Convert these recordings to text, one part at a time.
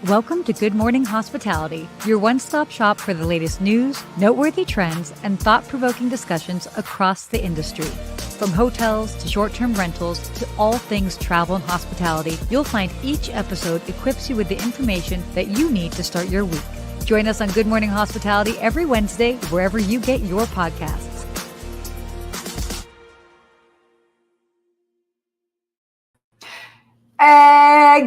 Welcome to Good Morning Hospitality, your one-stop shop for the latest news, noteworthy trends, and thought-provoking discussions across the industry. From hotels to short-term rentals to all things travel and hospitality, you'll find each episode equips you with the information that you need to start your week. Join us on Good Morning Hospitality every Wednesday, wherever you get your podcasts.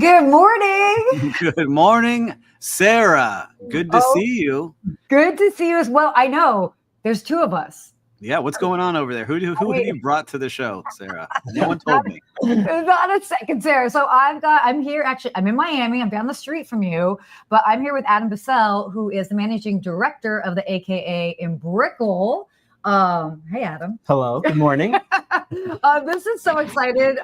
Good morning. Good morning, Sarah. Good to see you. Good to see you as well. I know there's two of us. Yeah, what's going on over there? Who have you brought to the show, Sarah? No one told me. Not a second, Sarah. So I'm here, actually, I'm in Miami. I'm down the street from you, but I'm here with Adam Bussell, who is the managing director of the AKA in Brickell. Hey, Adam. Hello. Good morning. This is so excited.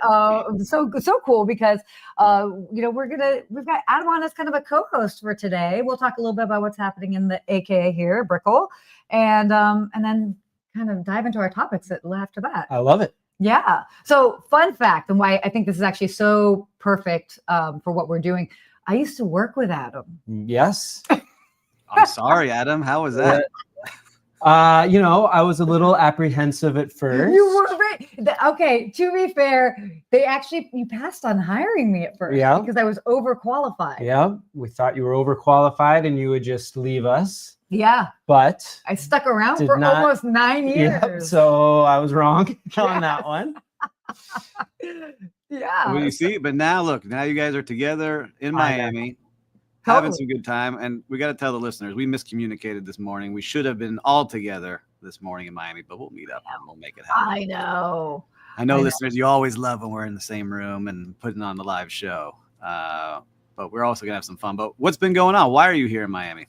So cool because, we've got Adam on as kind of a co-host for today. We'll talk a little bit about what's happening in the AKA here, Brickell, and then kind of dive into our topics after that. I love it. Yeah. So fun fact, and why I think this is actually so perfect for what we're doing. I used to work with Adam. Yes. I'm sorry, Adam. How was that? I was a little apprehensive at first. You were right. Okay, to be fair, you passed on hiring me at first because I was overqualified. Yeah, we thought you were overqualified and you would just leave us. Yeah. But I stuck around for almost 9 years. Yep, so I was wrong on that one. Yeah. Well, you see, but now you guys are together in Miami. Having some good time, and we got to tell the listeners we miscommunicated this morning. We should have been all together this morning in Miami, but we'll meet up and we'll make it happen. I know, listeners, you always love when we're in the same room and putting on the live show. But we're also gonna have some fun. But what's been going on? Why are you here in Miami?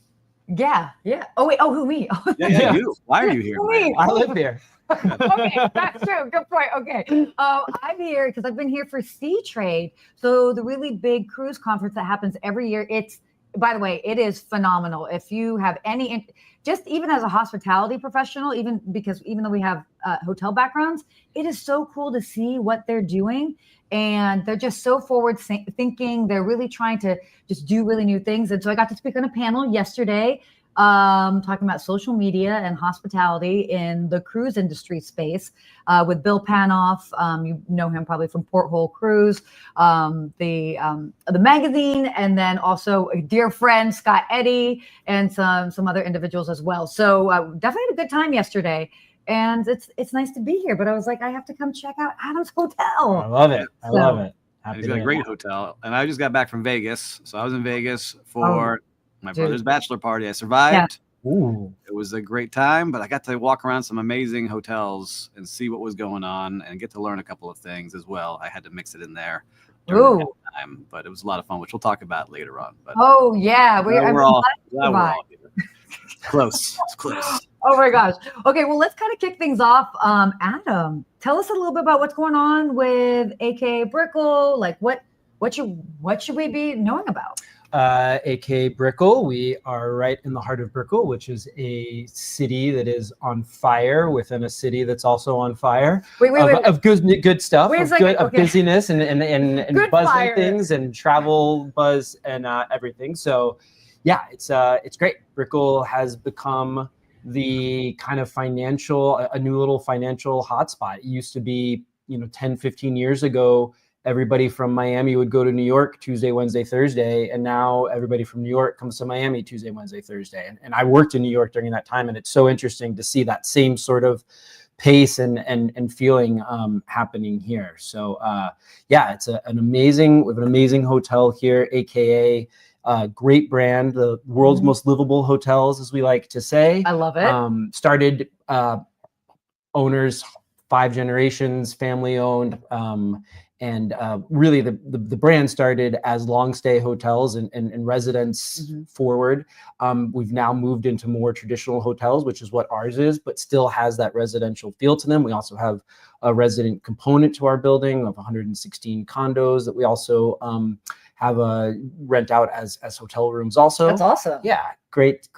Yeah. Oh wait. Oh, who me? Yeah. You. Why are you here? Me. I live here. Okay, that's true. Good point. Okay. I'm here because I've been here for Sea Trade. So the really big cruise conference that happens every year. By the way, it is phenomenal. If you have just even as a hospitality professional, even though we have hotel backgrounds, it is so cool to see what they're doing. And they're just so forward thinking. They're really trying to just do really new things. And so I got to speak on a panel yesterday talking about social media and hospitality in the cruise industry space with Bill Panoff. You know him probably from Porthole Cruise, the magazine, and then also a dear friend, Scott Eddy, and some other individuals as well. So definitely had a good time yesterday. And it's nice to be here, but I was like, I have to come check out Adam's hotel. I love it. I love it. He's got a great hotel. And I just got back from Vegas. So I was in Vegas for my brother's bachelor party. I survived. Yeah. Ooh. It was a great time, but I got to walk around some amazing hotels and see what was going on and get to learn a couple of things as well. I had to mix it in there during that time, but it was a lot of fun, which we'll talk about later on. But we're all close. It's close. Oh my gosh. Okay, well, let's kind of kick things off. Adam, tell us a little bit about what's going on with AKA Brickell. Like what should we be knowing about? AKA Brickell. We are right in the heart of Brickell, which is a city that is on fire within a city that's also on fire. Of good stuff, of busyness and buzzing things and travel buzz and everything. So, yeah, it's great. Brickell has become the kind of a new little financial hotspot. It used to be, 10, 15 years ago, everybody from Miami would go to New York Tuesday, Wednesday, Thursday. And now everybody from New York comes to Miami Tuesday, Wednesday, Thursday. And I worked in New York during that time. And it's so interesting to see that same sort of pace and feeling happening here. So, it's we have an amazing hotel here, AKA great brand, the world's most livable hotels, as we like to say. I love it. Started owners, 5 generations, family owned. And really, the brand started as long stay hotels and residence forward. We've now moved into more traditional hotels, which is what ours is, but still has that residential feel to them. We also have a resident component to our building of 116 condos that we also have a rent out as hotel rooms also. That's awesome. Yeah, great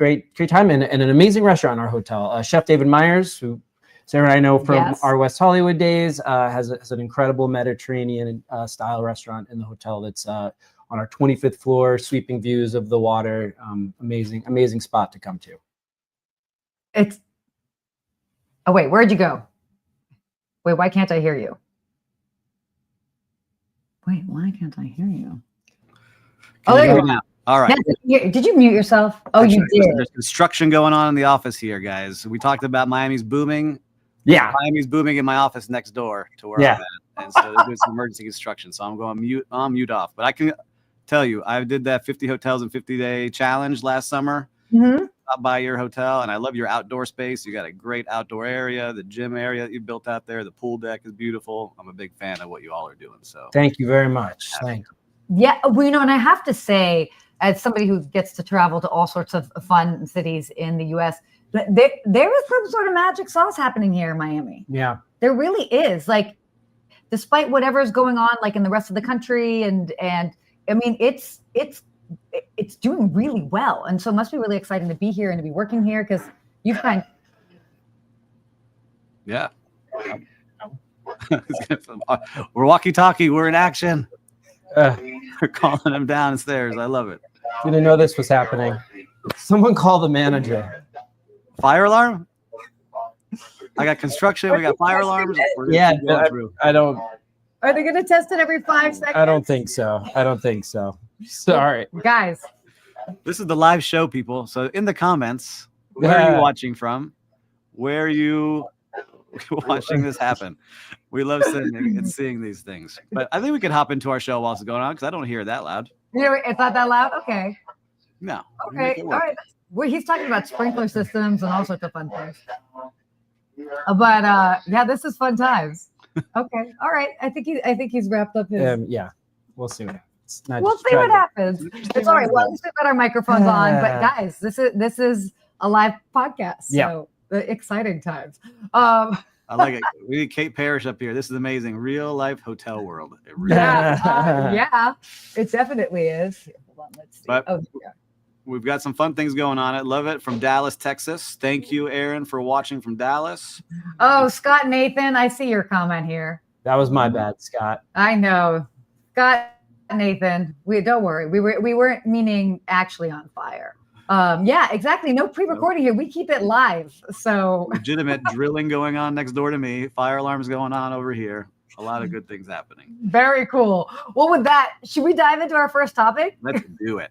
time. And an amazing restaurant in our hotel. Chef David Myers, who Sarah and I know from our West Hollywood days, has an incredible Mediterranean style restaurant in the hotel that's on on our 25th floor, sweeping views of the water. Amazing spot to come to. Oh, wait, where'd you go? Wait, why can't I hear you? Wait, why can't I hear you? Can you hear me now? All right. Yes, did you mute yourself? Oh, you did. There's construction going on in the office here, guys. We talked about Miami's booming. Yeah. Miami's booming in my office next door to where I'm at. And so they're doing some emergency construction. So I'm going mute off. But I can tell you, I did that 50 hotels in 50-day challenge last summer. Mm-hmm. Stop by your hotel, and I love your outdoor space. You got a great outdoor area, the gym area that you built out there. The pool deck is beautiful. I'm a big fan of what you all are doing. So thank you very much. Thank you. Yeah, well, and I have to say, as somebody who gets to travel to all sorts of fun cities in the U.S., there is some sort of magic sauce happening here in Miami. Yeah, there really is. Like, despite whatever's going on, like in the rest of the country, and I mean, it's doing really well, and so it must be really exciting to be here and to be working here because you've kind. Yeah, we're walkie-talkie. We're in action. We're calling them downstairs. I love it. Didn't know this was happening. Someone call the manager. Fire alarm? I got construction. We got fire alarms. Yeah, I don't. Are they going to test it every 5 seconds? I don't think so. Sorry, guys. This is the live show, people. So in the comments, where are you watching from? Where are you watching this happen? We love sending and seeing these things. But I think we can hop into our show while it's going on because I don't hear it that loud. It's not that loud? Okay. No. Okay. All right. Well, he's talking about sprinkler systems and all sorts of fun things. But yeah, this is fun times. Okay. All right. I think he's wrapped up his. Yeah. We'll see what happens. We'll see what happens. It's all right. Well, at least we've got our microphones on. But guys, this is a live podcast. So exciting times. I like it. We need Kate Parrish up here. This is amazing. Real life hotel world. Yeah, it definitely is. Hold on, let's see. But we've got some fun things going on. I love it from Dallas, Texas. Thank you, Aaron, for watching from Dallas. Oh, Scott Nathan, I see your comment here. That was my bad, Scott. I know, Scott Nathan. Don't worry. We weren't meaning actually on fire. Yeah, exactly. No pre-recording here. We keep it live. So legitimate drilling going on next door to me. Fire alarms going on over here. A lot of good things happening. Very cool. Well, with that, should we dive into our first topic? Let's do it.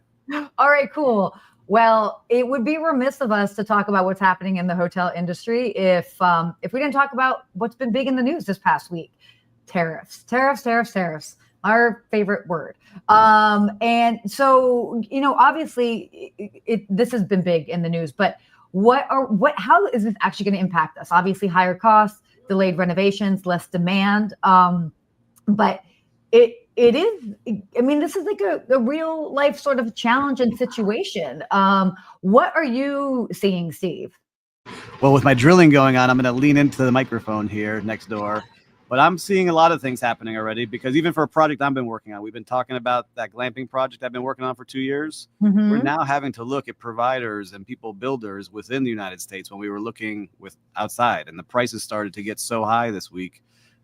All right, cool. Well, it would be remiss of us to talk about what's happening in the hotel industry if we didn't talk about what's been big in the news this past week. Tariffs. Our favorite word. And so, obviously this has been big in the news, but how is this actually going to impact us? Obviously higher costs, delayed renovations, less demand. But it is, this is like a real life sort of challenge and situation. What are you seeing, Steve? Well, with my drilling going on, I'm going to lean into the microphone here next door. But I'm seeing a lot of things happening already because even for a project I've been working on, we've been talking about that glamping project I've been working on for 2 years. Mm-hmm. We're now having to look at providers and builders within the United States when we were looking with outside. And the prices started to get so high this week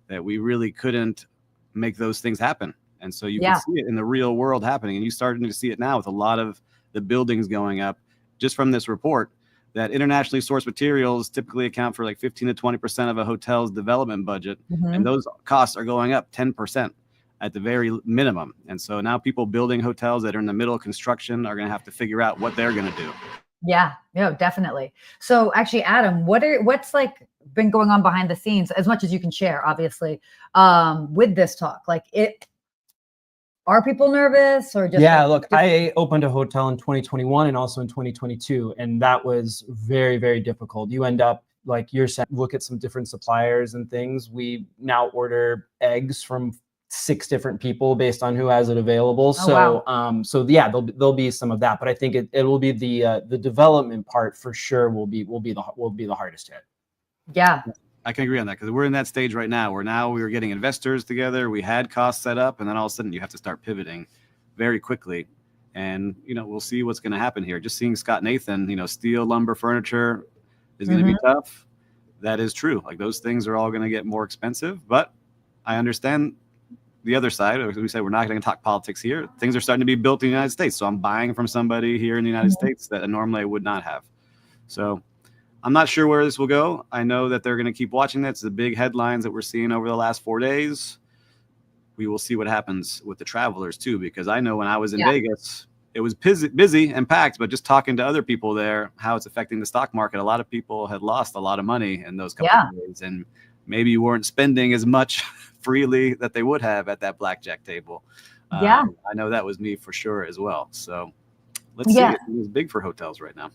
that we really couldn't make those things happen. And so you can see it in the real world happening. And you're starting to see it now with a lot of the buildings going up just from this report. That internationally sourced materials typically account for like 15 to 20% of a hotel's development budget. Mm-hmm. And those costs are going up 10% at the very minimum. And so now people building hotels that are in the middle of construction are going to have to figure out what they're going to do. Yeah, definitely. So actually, Adam, what's like been going on behind the scenes, as much as you can share, obviously, with this talk? Are people nervous or just? Yeah, look, I opened a hotel in 2021 and also in 2022, and that was very, very difficult. You end up, like you're saying, look at some different suppliers and things. We now order eggs from 6 different people based on who has it available. So yeah, there'll be some of that, but I think it will be the development part for sure will be the hardest hit. Yeah. I can agree on that because we're in that stage right now where we were getting investors together. We had costs set up, and then all of a sudden you have to start pivoting very quickly. And, we'll see what's going to happen here. Just seeing Scott Nathan, steel, lumber, furniture is going to be tough. That is true. Like those things are all going to get more expensive, but I understand the other side, we say we're not going to talk politics here. Things are starting to be built in the United States. So I'm buying from somebody here in the United States that normally I would not have. So I'm not sure where this will go. I know that they're going to keep watching that. It's the big headlines that we're seeing over the last 4 days. We will see what happens with the travelers too, because I know when I was in Vegas, it was busy and packed, but just talking to other people there, how it's affecting the stock market. A lot of people had lost a lot of money in those couple of days, and maybe you weren't spending as much freely that they would have at that blackjack table. I know that was me for sure as well. So let's see. It was big for hotels right now.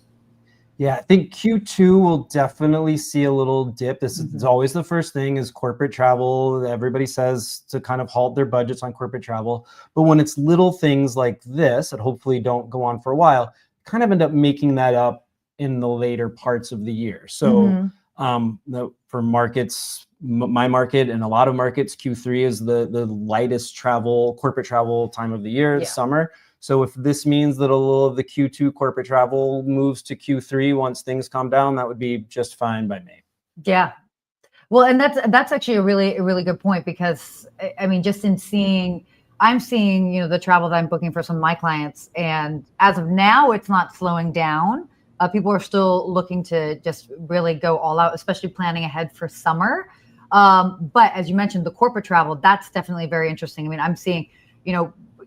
Yeah, I think Q2 will definitely see a little dip. This is always the first thing is corporate travel. Everybody says to kind of halt their budgets on corporate travel. But when it's little things like this that hopefully don't go on for a while, kind of end up making that up in the later parts of the year. So for markets, my market and a lot of markets, Q3 is the lightest corporate travel time of the year, summer. So if this means that a little of the Q2 corporate travel moves to Q3 once things calm down, that would be just fine by me. Yeah. Well, and that's actually a really good point, because I mean, just I'm seeing, the travel that I'm booking for some of my clients, and as of now, it's not slowing down. People are still looking to just really go all out, especially planning ahead for summer. But as you mentioned, the corporate travel, that's definitely very interesting. I mean, I'm seeing,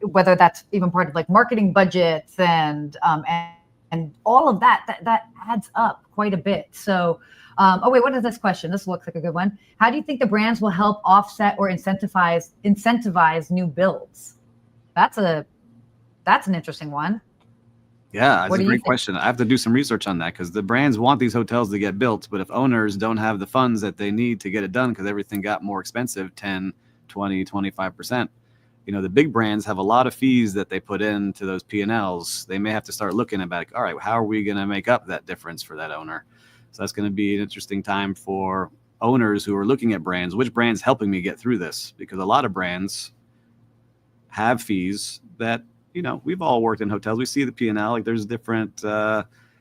whether that's even part of like marketing budgets and all of that adds up quite a bit. So, what is this question? This looks like a good one. How do you think the brands will help offset or incentivize new builds? That's an interesting one. Yeah, that's a great question. I have to do some research on that, because the brands want these hotels to get built, but if owners don't have the funds that they need to get it done, because everything got more expensive, 10, 20, 25%. The big brands have a lot of fees that they put into those P&Ls. They may have to start looking at, all right, how are we going to make up that difference for that owner? So that's going to be an interesting time for owners who are looking at brands. Which brand's helping me get through this? Because a lot of brands have fees that, we've all worked in hotels. We see the P&L. Like, there's different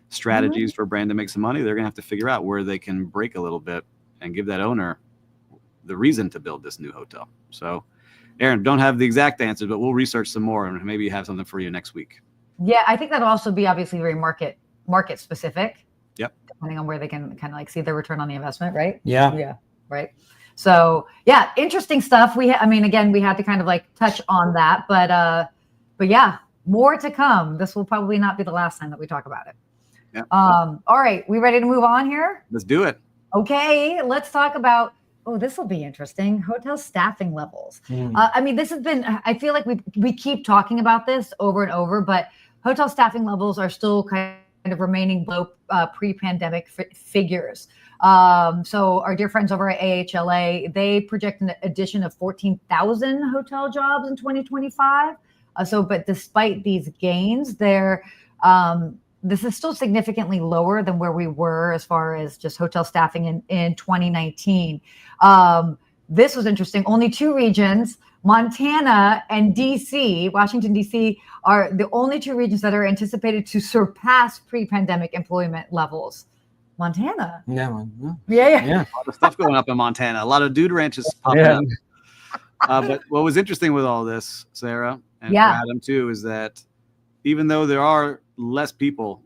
strategies for a brand to make some money. They're going to have to figure out where they can break a little bit and give that owner the reason to build this new hotel. So, Aaron, don't have the exact answer, but we'll research some more and maybe have something for you next week. Yeah, I think that'll also be obviously very market specific. Yep. Depending on where they can kind of like see their return on the investment, right? Yeah. Yeah. Right. So yeah, interesting stuff. Again, we had to kind of like touch on that, but yeah, more to come. This will probably not be the last time that we talk about it. Yeah. All right, we ready to move on here? Let's do it. Okay, let's talk about. Oh, this will be interesting. Hotel staffing levels. This has been, I feel like we keep talking about this over and over, but hotel staffing levels are still kind of remaining below pre-pandemic figures. So our dear friends over at AHLA, they project an addition of 14,000 hotel jobs in 2025. But despite these gains, this is still significantly lower than where we were as far as just hotel staffing in 2019. This was interesting. Only two regions, Montana and DC, Washington, DC, are the only two regions that are anticipated to surpass pre-pandemic employment levels. Montana. Yeah. A lot of stuff going up in Montana. A lot of dude ranches popping up. But what was interesting with all this, Sarah, and for Adam too, is that even though there are less people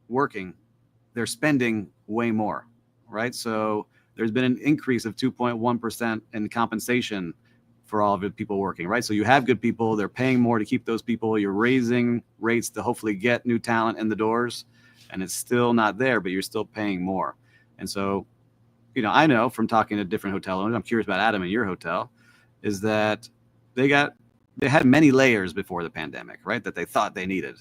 working, they're spending way more, right? So there's been an increase of 2.1% in compensation for all of the people working, right? So you have good people, they're paying more to keep those people, you're raising rates to hopefully get new talent in the doors, and it's still not there, but you're still paying more. And so, I know from talking to different hotel owners, I'm curious about Adam and your hotel, is that they had many layers before the pandemic, right? That they thought they needed.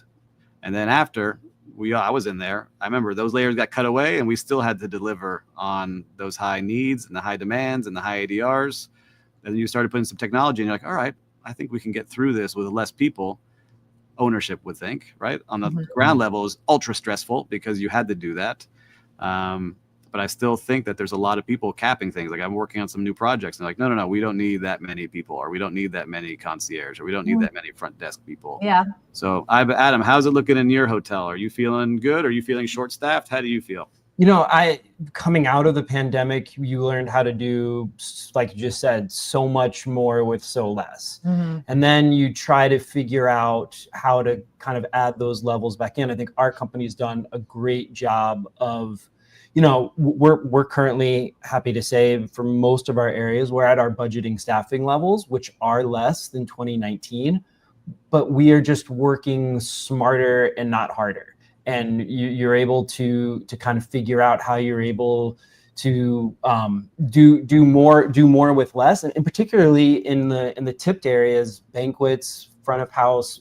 And then after I was in there, I remember those layers got cut away and we still had to deliver on those high needs and the high demands and the high ADRs. And then you started putting some technology and you're like, all right, I think we can get through this with less people. Ownership would think, right? On the ground level is ultra stressful because you had to do that. But I still think that there's a lot of people capping things. Like I'm working on some new projects and like, no, we don't need that many people, or we don't need that many concierge, or we don't need that many front desk people. Yeah. So Adam, how's it looking in your hotel? Are you feeling good? Are you feeling short staffed? How do you feel? Coming out of the pandemic, you learned how to do, like you just said, so much more with so less. Mm-hmm. And then you try to figure out how to kind of add those levels back in. I think our company's done a great job of, we're currently, happy to say, for most of our areas, we're at our budgeting staffing levels, which are less than 2019, but we are just working smarter and not harder. And you're able to kind of figure out how you're able to do more with less, and particularly in the tipped areas, banquets, front of house,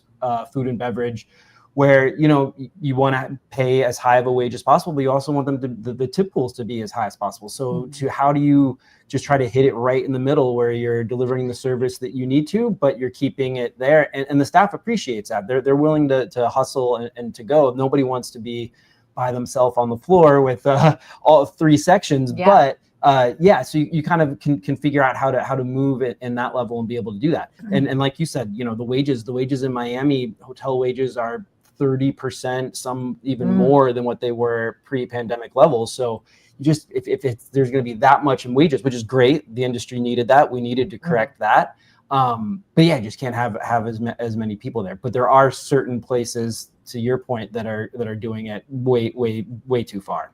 food and beverage, where you want to pay as high of a wage as possible, but you also want them the tip pools to be as high as possible. So how do you just try to hit it right in the middle where you're delivering the service that you need to, but you're keeping it there, and the staff appreciates that. They're willing to hustle and to go. Nobody wants to be by themselves on the floor with all 3 sections, but so you kind of can figure out how to move it in that level and be able to do that. And like you said, the wages in Miami, hotel wages are 30%, some even more than what they were pre-pandemic levels. So just if there's going to be that much in wages, which is great, the industry needed that, we needed to correct that. But you just can't have as many people there. But there are certain places, to your point, that are doing it way too far.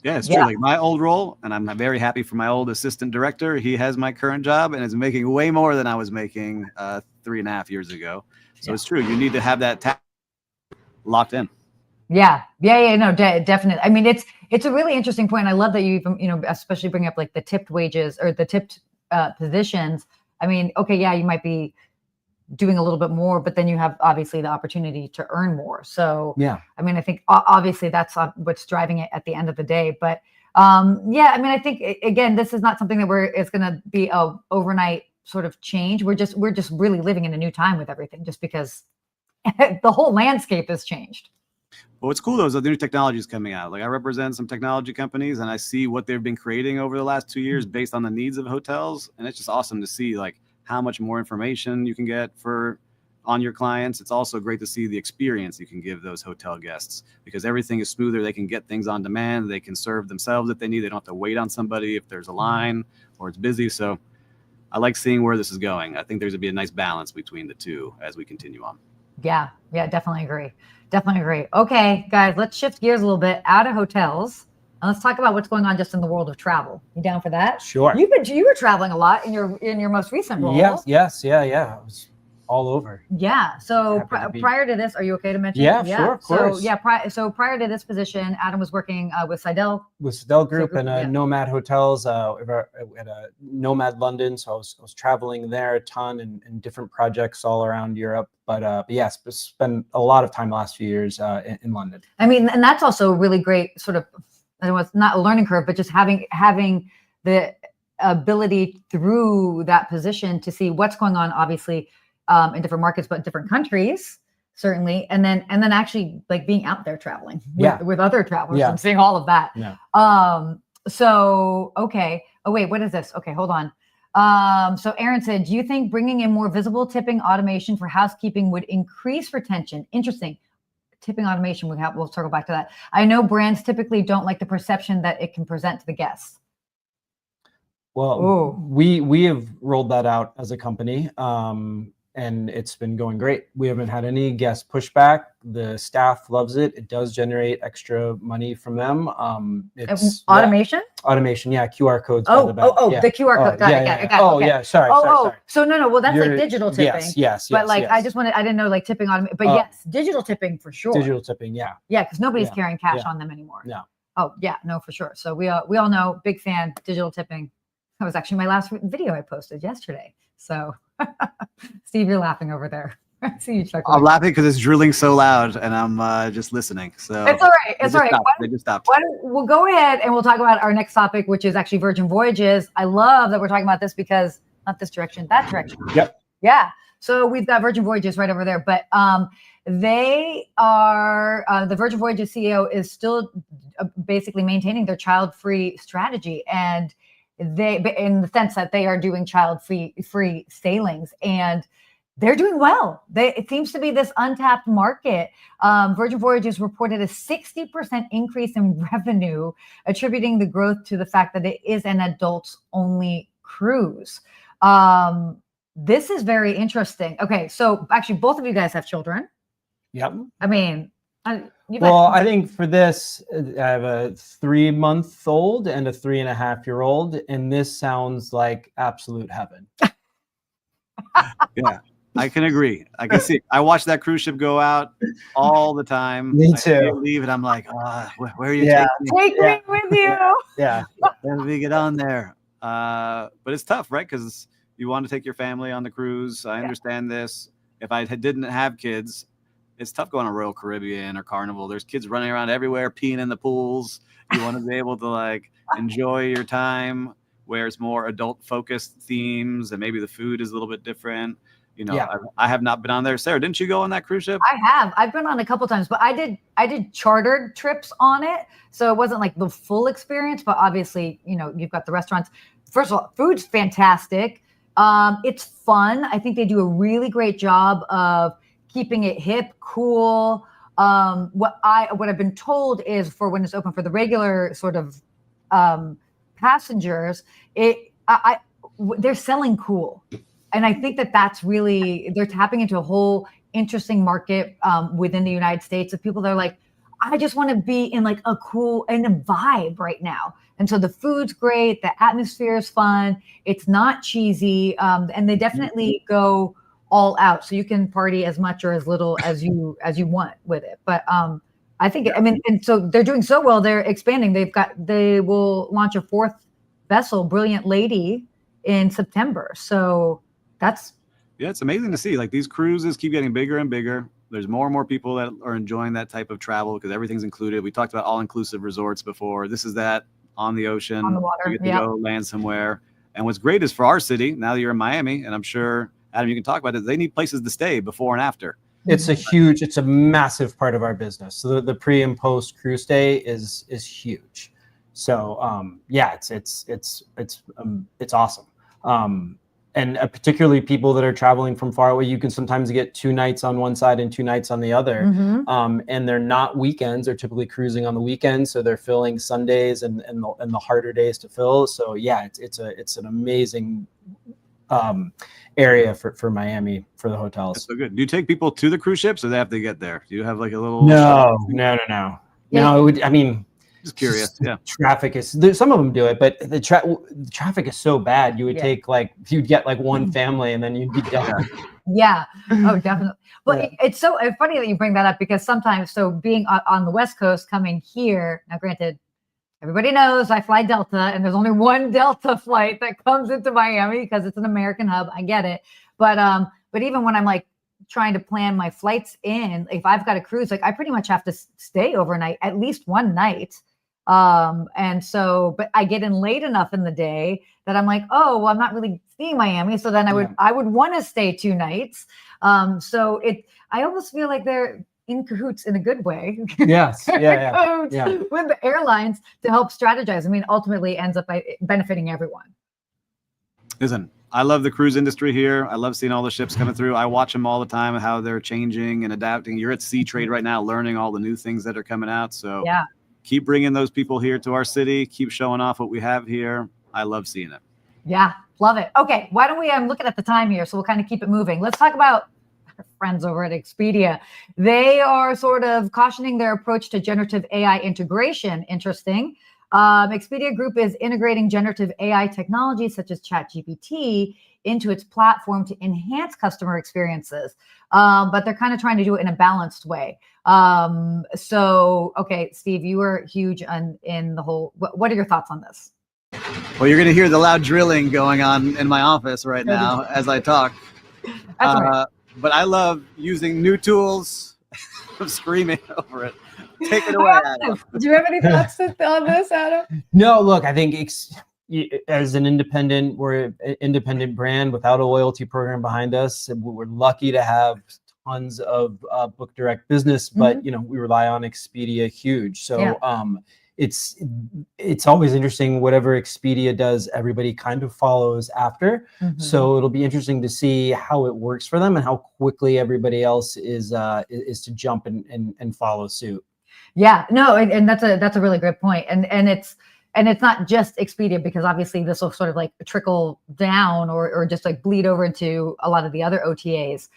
Yeah, it's true. Like my old role, and I'm very happy for my old assistant director. He has my current job and is making way more than I was making 3.5 years ago. So it's true. You need to have that locked in. No, definitely. I mean, it's a really interesting point. I love that you even, especially bring up like the tipped wages or the tipped positions. I mean, okay, you might be doing a little bit more, but then you have obviously the opportunity to earn more. So I mean, I think obviously that's what's driving it at the end of the day. But I mean, I think again, this is not something that it's going to be a overnight sort of change. We're just really living in a new time with everything, just because the whole landscape has changed. But what's cool though is the new technology is coming out. Like I represent some technology companies and I see what they've been creating over the last 2 years based on the needs of hotels. And it's just awesome to see like how much more information you can get on your clients. It's also great to see the experience you can give those hotel guests, because everything is smoother. They can get things on demand. They can serve themselves if they need. They don't have to wait on somebody if there's a line or it's busy. So I like seeing where this is going. I think there's going to be a nice balance between the two as we continue on. Yeah, definitely agree. Okay, guys, let's shift gears a little bit out of hotels and let's talk about what's going on just in the world of travel. You down for that? Sure. You were traveling a lot in your most recent role. Yes, yeah. It was all over. Yeah. So prior to this, are you okay to mention? Yeah, sure, of course. So prior to this position, Adam was working with Seidel. With Seidel Group and Nomad Hotels at a Nomad London. So I was traveling there a ton and different projects all around Europe. But yes, spent a lot of time the last few years in London. I mean, and that's also a really great sort of, it's not a learning curve, but just having the ability through that position to see what's going on, obviously, in different markets, but different countries, certainly. And then actually like being out there traveling with other travelers and seeing all of that. Yeah. So, okay. Oh, wait, what is this? Okay, hold on. So Aaron said, do you think bringing in more visible tipping automation for housekeeping would increase retention? Interesting. Tipping automation, we'll circle back to that. I know brands typically don't like the perception that it can present to the guests. Well, we have rolled that out as a company. And it's been going great. We haven't had any guest pushback. The staff loves it. It does generate extra money from them. It's automation? Automation, yeah. QR codes. The QR code. Got it. Sorry. So no. Well, that's like digital tipping. Yes. But like, I didn't know like tipping automation. But yes, digital tipping for sure. Digital tipping, yeah. Yeah, because nobody's carrying cash on them anymore. No. Oh yeah, no, for sure. So we all know, big fan, digital tipping. That was actually my last video I posted yesterday. So, Steve, you're laughing over there. I see you chuckling. I'm laughing because it's drilling so loud, and I'm just listening. So it's all right. It's all right. They just stopped. We'll go ahead and we'll talk about our next topic, which is actually Virgin Voyages. I love that we're talking about this because not this direction, that direction. Yep. Yeah. So we've got Virgin Voyages right over there, but they are the Virgin Voyages CEO is still basically maintaining their child-free strategy, and they, in the sense that they are doing child-free sailings, and they're doing well. It seems to be this untapped market. Virgin Voyages reported a 60% increase in revenue, attributing the growth to the fact that it is an adults-only cruise. This is very interesting. Okay, so actually, both of you guys have children. Yep. I mean, I think for this, I have a 3-month-old and a 3.5-year-old, and this sounds like absolute heaven. Yeah, I can agree. I can see. I watch that cruise ship go out all the time. Me I see too. it leave, and I'm like, where are you Yeah. taking me? Take me with you. Yeah. When do we get on there? But it's tough, right? Because you want to take your family on the cruise. I understand this. If I didn't have kids, it's tough going to Royal Caribbean or Carnival. There's kids running around everywhere, peeing in the pools. You want to be able to like enjoy your time where it's more adult focused themes and maybe the food is a little bit different. You know, I have not been on there. Sarah, didn't you go on that cruise ship? I have. I've been on a couple times, but I did chartered trips on it. So it wasn't like the full experience, but obviously, you know, you've got the restaurants. First of all, food's fantastic. It's fun. I think they do a really great job of keeping it hip, cool. What I've been told is for when it's open for the regular sort of passengers, they're selling cool. And I think that's really, they're tapping into a whole interesting market within the United States of people that are like, I just want to be in like a cool and a vibe right now. And so the food's great. The atmosphere is fun. It's not cheesy. And they definitely go all out. So you can party as much or as little as you want with it. But I think, I mean, and so they're doing so well, they're expanding. They will launch a 4th vessel, Brilliant Lady, in September. So it's amazing to see. Like these cruises keep getting bigger and bigger. There's more and more people that are enjoying that type of travel because everything's included. We talked about all-inclusive resorts before. This is that on the ocean. On the water. You get to go land somewhere. And what's great is for our city, now that you're in Miami, and I'm sure, Adam, you can talk about it, they need places to stay before and after. It's a massive part of our business. So the pre and post cruise stay is huge. So it's awesome. And particularly people that are traveling from far away, you can sometimes get 2 nights on one side and 2 nights on the other. Mm-hmm. And they're not weekends. They're typically cruising on the weekends. So they're filling Sundays and the harder days to fill. So yeah, it's an amazing area for Miami for the hotels. That's so good. Do you take people to the cruise ships or they have to get there? Do you have like a little? No. I mean, just curious. Yeah. Traffic is some of them do it, but the traffic is so bad. You would you'd get like one family and then you'd be done. Yeah. Oh, definitely. But it's so funny that you bring that up because sometimes, so being on the West Coast coming here, now granted, everybody knows I fly Delta and there's only one Delta flight that comes into Miami because it's an American hub. I get it. But even when I'm like trying to plan my flights in, if I've got a cruise, like I pretty much have to stay overnight, at least one night. And so, but I get in late enough in the day that I'm like, oh, well, I'm not really seeing Miami. So then I would want to stay 2 nights. So I almost feel like they're in cahoots in a good way. Yes. With the airlines to help strategize. I mean, ultimately ends up by benefiting everyone. Listen, I love the cruise industry here. I love seeing all the ships coming through. I watch them all the time and how they're changing and adapting. You're at Sea Trade right now, learning all the new things that are coming out. So keep bringing those people here to our city. Keep showing off what we have here. I love seeing it. Yeah, love it. Okay, why don't we, I'm looking at the time here, so we'll kind of keep it moving. Let's talk about our friends over at Expedia. They are sort of cautioning their approach to generative AI integration. Interesting. Expedia Group is integrating generative AI technology such as ChatGPT into its platform to enhance customer experiences. But they're kind of trying to do it in a balanced way. So, okay, Steve, you were huge in the whole, what are your thoughts on this? Well, you're going to hear the loud drilling going on in my office right now as I talk. Right. But I love using new tools. I'm screaming over it. Take it away, Adam. Do you have any thoughts on this, Adam? No, look, I think as an independent, we're an independent brand without a loyalty program behind us. We're lucky to have tons of book direct business, but we rely on Expedia huge. So it's always interesting. Whatever Expedia does, everybody kind of follows after. So it'll be interesting to see how it works for them and how quickly everybody else is to jump and follow suit. Yeah, no, and that's a really good point. And it's not just Expedia, because obviously this will sort of like trickle down or just like bleed over into a lot of the other OTAs.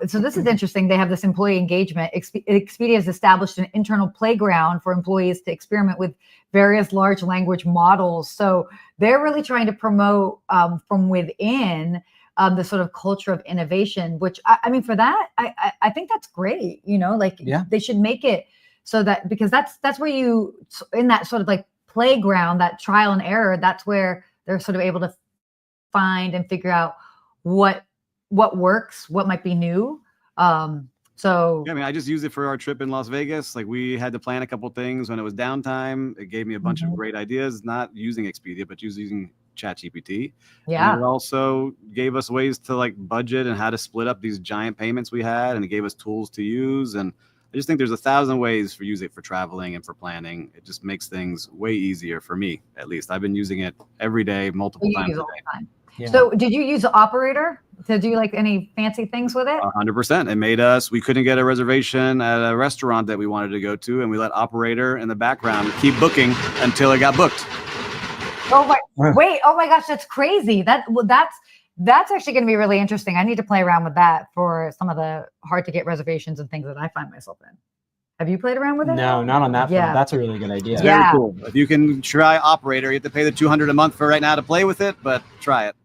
So this is interesting. They have this employee engagement. Expedia has established an internal playground for employees to experiment with various large language models. So they're really trying to promote from within the sort of culture of innovation, which I mean, for that, I think that's great. They should make it so that, because that's where you, in that sort of like playground, that trial and error, that's where they're sort of able to find and figure out what works, what might be new. So yeah, I mean, I just used it for our trip in Las Vegas. Like, we had to plan a couple things when it was downtime. It gave me a bunch of great ideas, not using Expedia, but using ChatGPT. Yeah. And it also gave us ways to like budget and how to split up these giant payments we had, and it gave us tools to use. And I just think there's 1,000 ways for use it for traveling and for planning. It just makes things way easier for me, at least. I've been using it every day, multiple times a day. Yeah. So did you use the operator to do like any fancy things with it? 100%. It made us, we couldn't get a reservation at a restaurant that we wanted to go to, and we let operator in the background keep booking until it got booked. Oh my, wait, oh my gosh, that's crazy. That's actually going to be really interesting. I need to play around with that for some of the hard to get reservations and things that I find myself in. Have you played around with it? No, not on that front. That's a really good idea. It's very cool. If you can try operator, you have to pay the $200 a month for right now to play with it, but try it.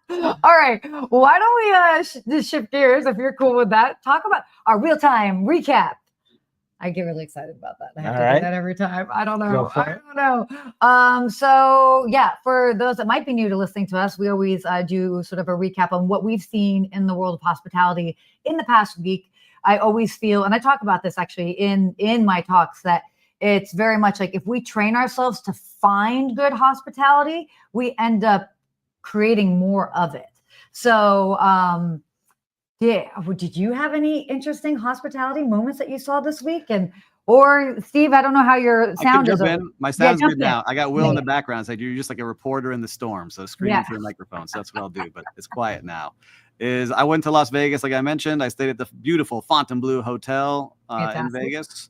All right. Why don't we just shift gears, if you're cool with that? Talk about our real-time recap. I get really excited about that. I have to do that every time. I don't know. So yeah, for those that might be new to listening to us, we always do sort of a recap on what we've seen in the world of hospitality in the past week. I always feel, and I talk about this actually in my talks, that it's very much like if we train ourselves to find good hospitality, we end up creating more of it. So yeah, did you have any interesting hospitality moments that you saw this week? Or Steve, I don't know how your sound is. My sound's good now. I got Will in the background. It's like you're just like a reporter in the storm, so screaming through a microphone. So that's what I'll do, but it's quiet now. I went to Las Vegas, like I mentioned. I stayed at the beautiful Fontainebleau Hotel in Vegas.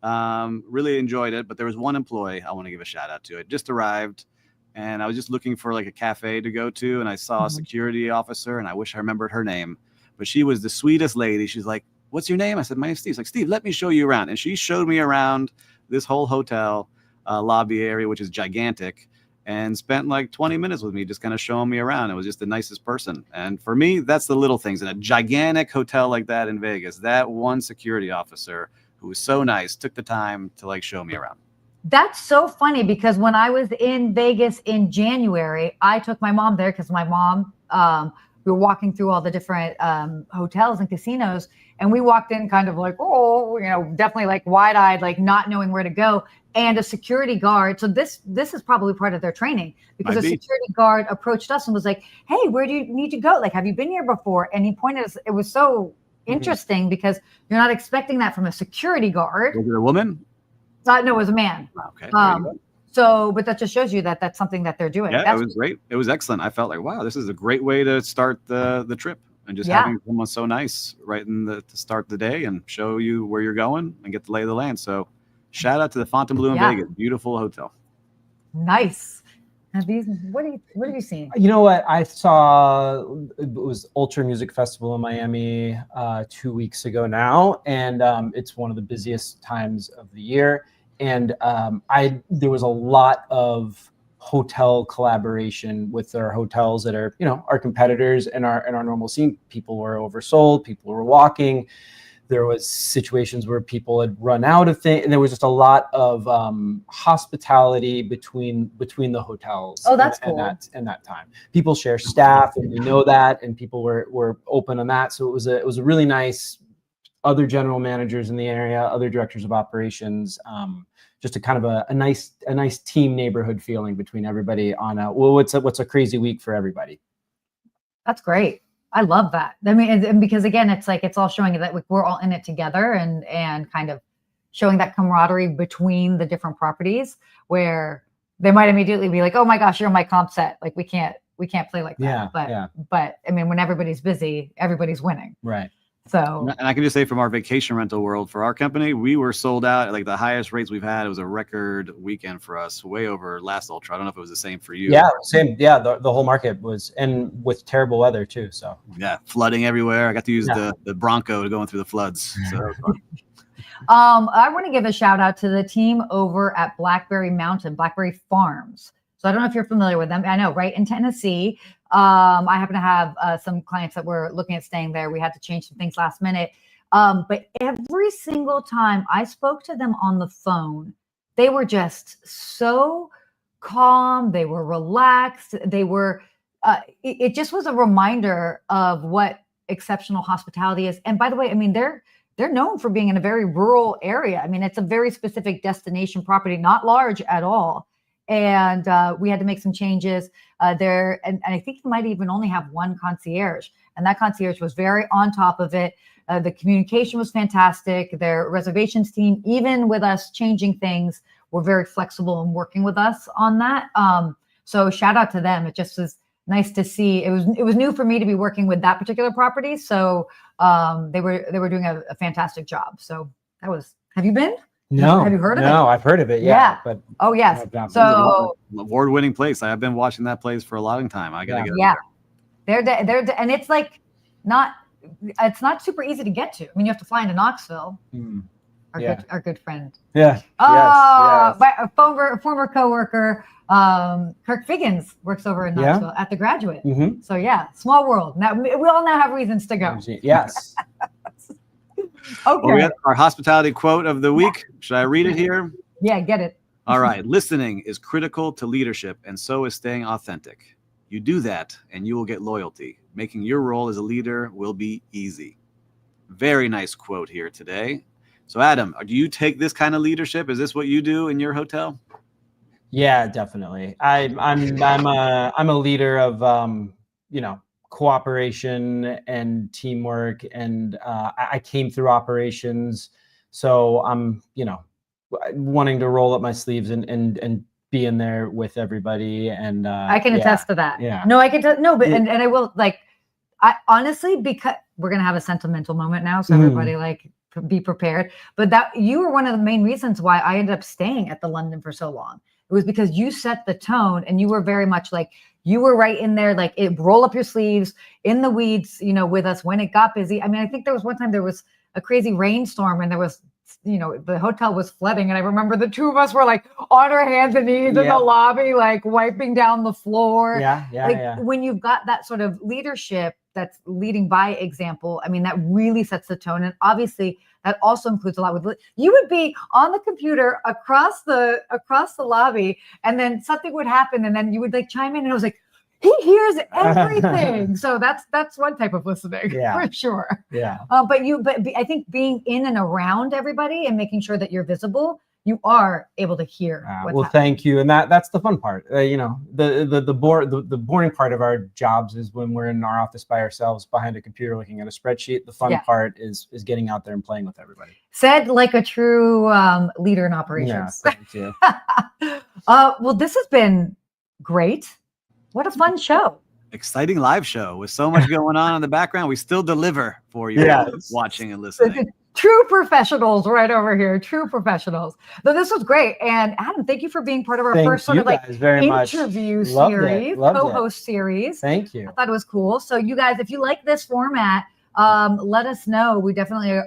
Really enjoyed it, but there was one employee I want to give a shout out to. It just arrived, and I was just looking for like a cafe to go to, and I saw a security officer, and I wish I remembered her name, but she was the sweetest lady. She's like, "What's your name?" I said, "My name's Steve." She's like, "Steve, let me show you around." And she showed me around this whole hotel lobby area, which is gigantic, and spent like 20 minutes with me just kind of showing me around. It was just the nicest person. And for me, that's the little things in a gigantic hotel like that in Vegas. That one security officer who was so nice took the time to like show me around. That's so funny, because when I was in Vegas in January, I took my mom there because my mom, we were walking through all the different hotels and casinos, and we walked in kind of like, definitely like wide-eyed, like not knowing where to go. And a security guard. So this is probably part of their training, because security guard approached us and was like, "Hey, where do you need to go? Like, have you been here before?" And he pointed us. It was so interesting because you're not expecting that from a security guard. Was it a woman? No, it was a man. Okay. So, but that just shows you that that's something that they're doing. Yeah, it was great. It was excellent. I felt like, wow, this is a great way to start the trip, and just having someone so nice right to start the day and show you where you're going and get the lay of the land. So shout out to the Fontainebleau in Vegas. Beautiful hotel. Nice. What have you seen? You know what? I saw, it was Ultra Music Festival in Miami 2 weeks ago now. And it's one of the busiest times of the year. And there was a lot of hotel collaboration with our hotels that are, our competitors and our normal scene. People were oversold, people were walking. There was situations where people had run out of things, and there was just a lot of hospitality between the hotels. Oh, that's cool. And that time, people share staff, and we know that, and people were open on that. So it was a really nice. Other general managers in the area, other directors of operations, just a kind of a nice team neighborhood feeling between everybody on what's a crazy week for everybody. That's great. I love that. I mean, and because again, it's like, it's all showing you that we're all in it together and kind of showing that camaraderie between the different properties where they might immediately be like, oh my gosh, you're on my comp set. Like we can't play like that. But I mean, when everybody's busy, everybody's winning. Right. So, and I can just say from our vacation rental world for our company, we were sold out at like the highest rates we've had. It was a record weekend for us, way over last Ultra. I don't know if it was the same for you. Yeah, same. Yeah, the whole market was, and with terrible weather too. So yeah, flooding everywhere. I got to use the Bronco going through the floods. So I want to give a shout out to the team over at Blackberry Farms. So I don't know if you're familiar with them. I know, right in Tennessee. I happen to have some clients that were looking at staying there. We had to change some things last minute. But every single time I spoke to them on the phone, they were just so calm. They were relaxed. They were, it just was a reminder of what exceptional hospitality is. And by the way, I mean, they're known for being in a very rural area. I mean, it's a very specific destination property, not large at all. And we had to make some changes there. And I think you might even only have one concierge. And that concierge was very on top of it. The communication was fantastic. Their reservations team, even with us changing things, were very flexible and working with us on that. So shout out to them. It just was nice to see. It was new for me to be working with that particular property. So they were doing a fantastic job. So that was, have you been? No. Have you heard of it? No, I've heard of it. Yeah. But oh yes. So award-winning place. I've been watching that place for a long time. I gotta go. Yeah. They're and it's like it's not super easy to get to. I mean, you have to fly into Knoxville. Our good friend. Yeah. Oh, yes. A former coworker, Kirk Figgins, works over in Knoxville at The Graduate. Mm-hmm. So yeah, small world. Now we all now have reasons to go. Yes. Okay. Well, we have our hospitality quote of the week. Should I read it here? Yeah, get it. All right. Listening is critical to leadership, and so is staying authentic. You do that, and you will get loyalty. Making your role as a leader will be easy. Very nice quote here today. So, Adam, do you take this kind of leadership? Is this what you do in your hotel? Yeah, definitely. I'm a leader of cooperation and teamwork, and I came through operations, so I'm wanting to roll up my sleeves and be in there with everybody. And I can attest to that. Yeah. No, I can and I will, like, I honestly, because we're gonna have a sentimental moment now, so everybody be prepared. But that you were one of the main reasons why I ended up staying at the London for so long. It was because you set the tone, and you were very much like, you were right in there, like roll up your sleeves in the weeds, with us when it got busy. I mean, I think there was one time there was a crazy rainstorm and there was, the hotel was flooding. And I remember the two of us were like on our hands and knees in the lobby, like wiping down the floor. When you've got that sort of leadership that's leading by example, I mean, that really sets the tone. And obviously that also includes a lot with, you would be on the computer across the lobby, and then something would happen, and then you would chime in, and I was like, he hears everything. So that's one type of listening for sure. Yeah. But I think being in and around everybody and making sure that you're visible, you are able to hear. Well, thank you. And that's the fun part. The boring part of our jobs is when we're in our office by ourselves behind a computer looking at a spreadsheet. The fun part is getting out there and playing with everybody. Said like a true leader in operations. Yeah, thank you. Well, this has been great. What a fun show. Exciting live show with so much going on in the background. We still deliver for you watching and listening. True professionals right over here. True professionals. So this was great. And Adam, thank you for being part of our first sort of interview series, co-host series. Thank you. I thought it was cool. So you guys, if you like this format, let us know. We definitely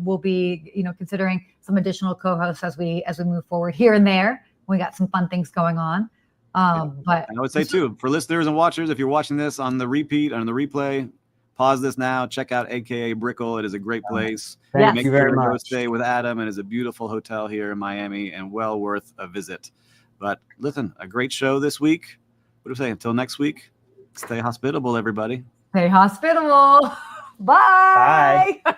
will be, considering some additional co-hosts as we move forward here and there. We got some fun things going on. But I would say too, for listeners and watchers, if you're watching this on the repeat, on the replay, pause this now, check out AKA Brickell. It is a great place. Thank you very much. Go stay with Adam. It is a beautiful hotel here in Miami and well worth a visit. But listen, a great show this week. What do we say? Until next week, stay hospitable, everybody. Stay hospitable. Bye. Bye.